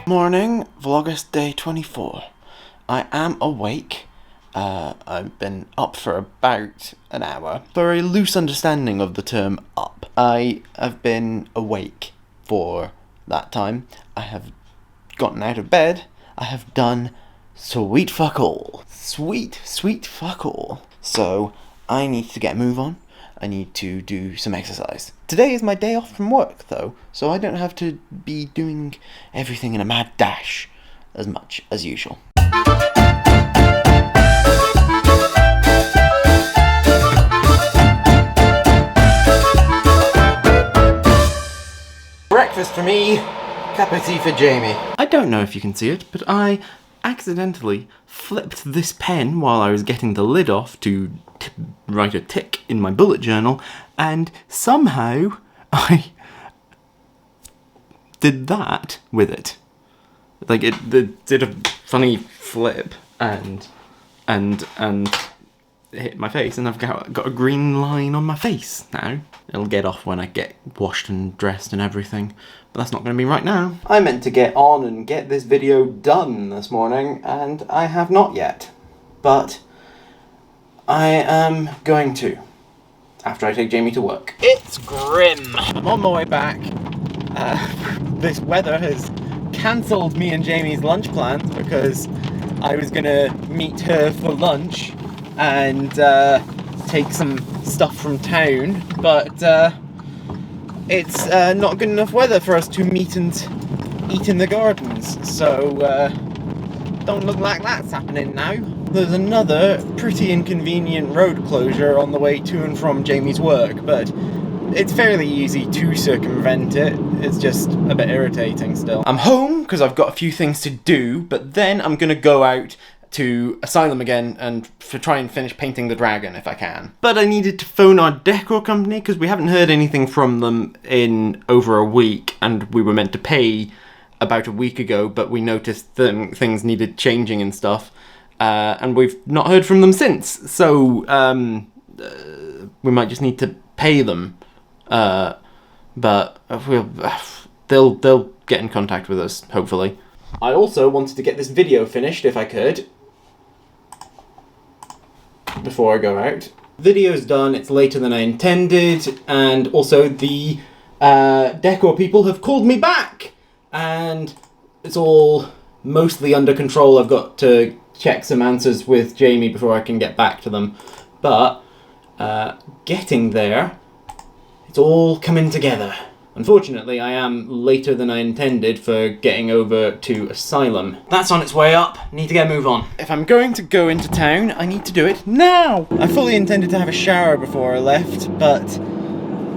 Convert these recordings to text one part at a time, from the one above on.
Morning, Vlogust day 24. I am awake. I've been up for about an hour. For a loose understanding of the term up, I have been awake for that time. I have gotten out of bed. I have done sweet fuck all. Sweet fuck all. So, I need to get a move on. I need to do some exercise. Today is my day off from work, though, so I don't have to be doing everything in a mad dash as much as usual. Breakfast for me, cup of tea for Jamie. I don't know if you can see it, but I accidentally flipped this pen while I was getting the lid off to write a tick in my bullet journal, and somehow I did that with it. Like it did a funny flip and hit my face, and I've got a green line on my face now. It'll get off when I get washed and dressed and everything, but that's not going to be right now. I meant to get on and get this video done this morning, and I have not yet, but I am going to, after I take Jamie to work. It's grim. I'm on my way back. This weather has cancelled me and Jamie's lunch plans because I was going to meet her for lunch and take some stuff from town, but it's not good enough weather for us to meet and eat in the gardens, so don't look like that's happening now. There's another pretty inconvenient road closure on the way to and from Jamie's work, but it's fairly easy to circumvent it. It's just a bit irritating still. I'm home because I've got a few things to do, but then I'm going to go out to Asylum again and try and finish painting the dragon if I can. But I needed to phone our decor company because we haven't heard anything from them in over a week, and we were meant to pay about a week ago, but we noticed things needed changing and stuff, and we've not heard from them since, so we might just need to pay them, but they'll get in contact with us, hopefully. I also wanted to get this video finished if I could before I go out. Video's done, it's later than I intended, and also the decor people have called me back, and it's all mostly under control. I've got to check some answers with Jamie before I can get back to them, but getting there, it's all coming together. Unfortunately, I am later than I intended for getting over to Asylum. That's on its way up. Need to get a move on. If I'm going to go into town, I need to do it now! I fully intended to have a shower before I left, but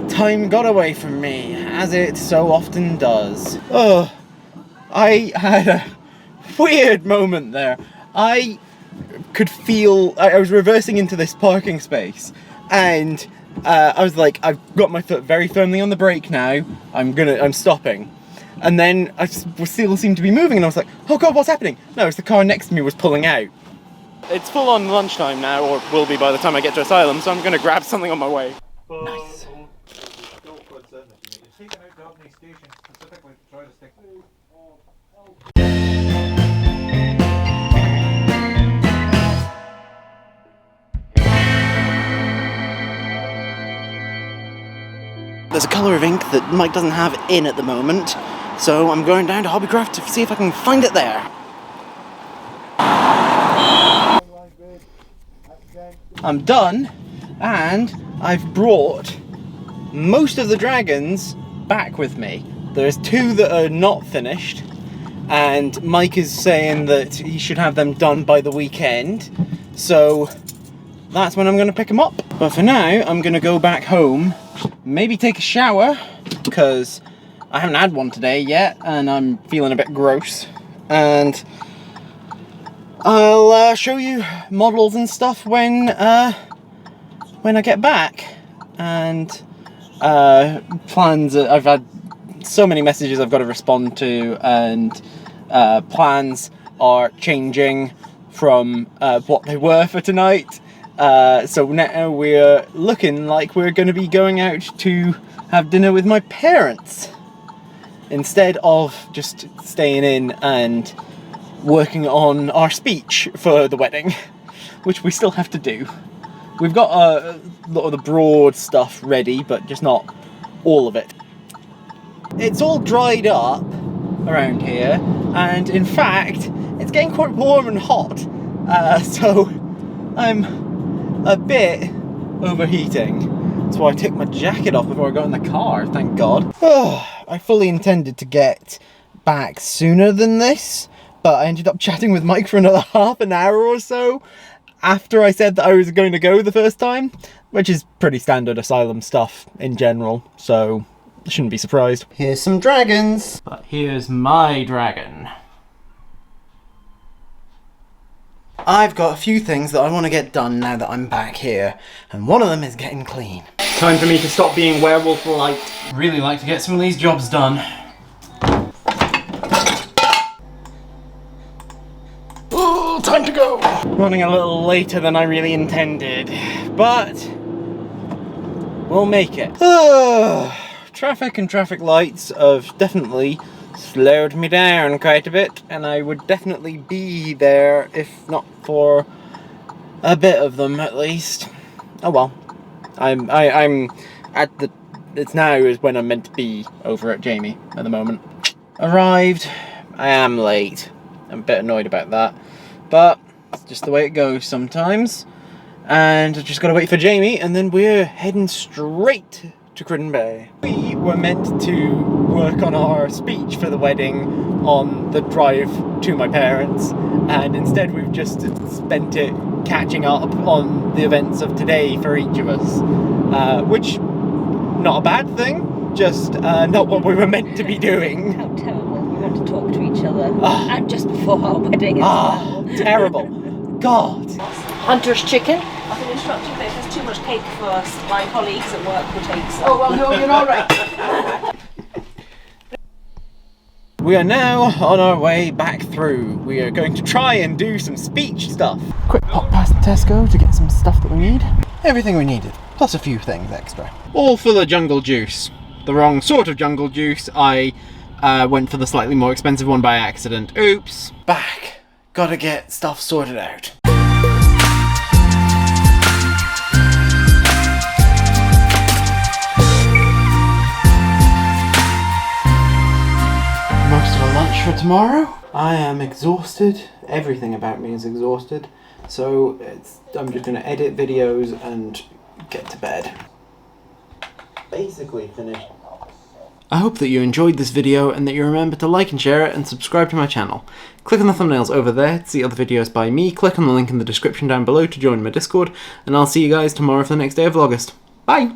time got away from me, as it so often does. Oh, I had a weird moment there. I could feel... I was reversing into this parking space, and I was like, I've got my foot very firmly on the brake now, I'm stopping. And then I still seemed to be moving, and I was like, oh god, what's happening? No, it's the car next to me was pulling out. It's full on lunchtime now, or will be by the time I get to Asylum, so I'm gonna grab something on my way. Nice. There's a colour of ink that Mike doesn't have in at the moment, so I'm going down to Hobbycraft to see if I can find it there. I'm done, and I've brought most of the dragons back with me. There's two that are not finished, and Mike is saying that he should have them done by the weekend, so that's when I'm going to pick them up. But for now, I'm going to go back home, maybe take a shower, because I haven't had one today yet, and I'm feeling a bit gross. And I'll show you models and stuff when I get back. And plans, I've had so many messages I've got to respond to, and plans are changing from what they were for tonight. So now we're looking like we're going to be going out to have dinner with my parents. instead of just staying in and working on our speech for the wedding, which we still have to do. We've got a lot of the broad stuff ready, but just not all of it. It's all dried up around here, and in fact, it's getting quite warm and hot, so I'm a bit overheating. That's why I took my jacket off before I got in the car, thank God. Oh, I fully intended to get back sooner than this, but I ended up chatting with Mike for another half an hour or so after I said that I was going to go the first time, which is pretty standard asylum stuff in general, so I shouldn't be surprised. Here's some dragons. But here's my dragon. I've got a few things that I want to get done now that I'm back here, and one of them is getting clean. Time for me to stop being werewolf-like. Really like to get some of these jobs done. Oh, time to go! Running a little later than I really intended, but we'll make it. Traffic and traffic lights have definitely slowed me down quite a bit, and I would definitely be there if not for a bit of them at least. Oh well. I'm at the, it's now is when I'm meant to be over at Jamie at the moment. Arrived. I am late. I'm a bit annoyed about that, but it's just the way it goes sometimes. And I just gotta wait for Jamie, and then we're heading straight to Cruden Bay. We were meant to work on our speech for the wedding on the drive to my parents, and instead we've just spent it catching up on the events of today for each of us, which, not a bad thing, just not what we were meant to be doing. How terrible. We want to talk to each other, and just before our wedding as well. Terrible. God. Hunter's chicken. I've been instructed that if there's too much cake for us, my colleagues at work will take some. Oh, well, no, you're all right. We are now on our way back through. We are going to try and do some speech stuff. Quick pop past Tesco to get some stuff that we need. Everything we needed, plus a few things extra. All full of jungle juice. The wrong sort of jungle juice. I went for the slightly more expensive one by accident. Oops. Back. Gotta get stuff sorted out. Most of the lunch for tomorrow. I am exhausted. Everything about me is exhausted. So I'm just gonna edit videos and get to bed. Basically finished. I hope that you enjoyed this video and that you remember to like and share it and subscribe to my channel. Click on the thumbnails over there to see other videos by me, click on the link in the description down below to join my Discord, and I'll see you guys tomorrow for the next day of Vlogust. Bye!